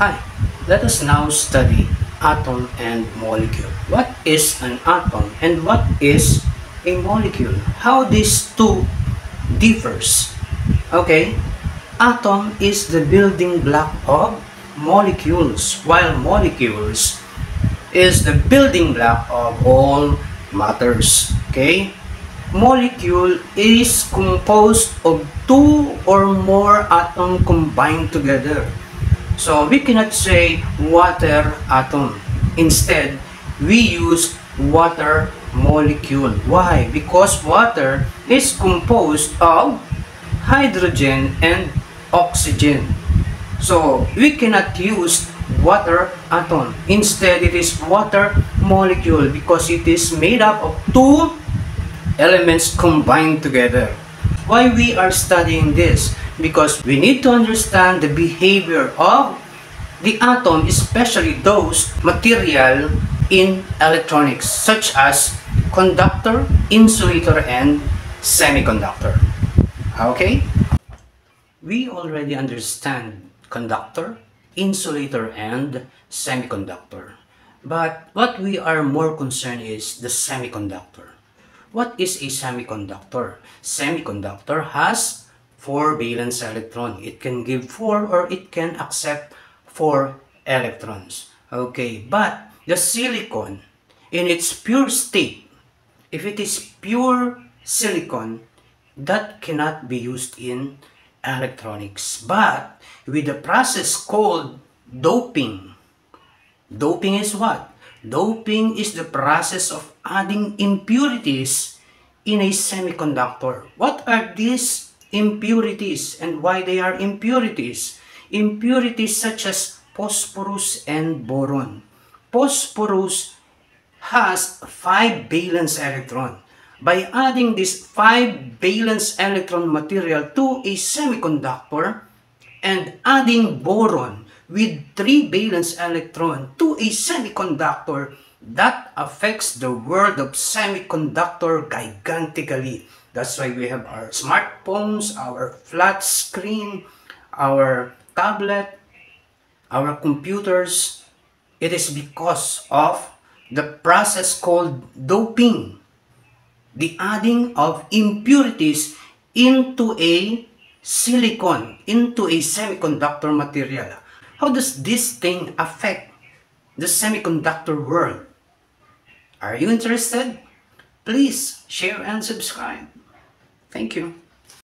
Hi, let us now study atom and molecule. What is an atom and what is a molecule? How these two differs? Okay, atom is the building block of molecules, while molecules is the building block of all matters. Okay, molecule is composed of two or more atoms combined together. So we cannot say water atom. Instead, we use water molecule. Why? Because water is composed of hydrogen and oxygen. So we cannot use water atom. Instead, it is water molecule because it is made up of two elements combined together. Why we are studying this? Because we need to understand the behavior of the atom, especially those material in electronics such as conductor, insulator, and semiconductor. Okay? We already understand conductor, insulator, and semiconductor. But what we are more concerned is the semiconductor. What is a semiconductor? Semiconductor has 4 valence electron. It can give 4 or it can accept 4 electrons. Okay, but the silicon in its pure state, if it is pure silicon, that cannot be used in electronics. But with the process called doping, doping is what? Doping is the process of adding impurities in a semiconductor. What are these impurities and why they are impurities? Impurities such as phosphorus and boron. Phosphorus has 5 valence electron. By adding this 5 valence electron material to a semiconductor and adding boron with 3 valence electron to a semiconductor, that affects the world of semiconductor gigantically. That's why we have our smartphones, our flat screen, our tablet, our computers. It is because of the process called doping, the adding of impurities into a silicon, into a semiconductor material. How does this thing affect the semiconductor world? Are you interested? Please share and subscribe. Thank you.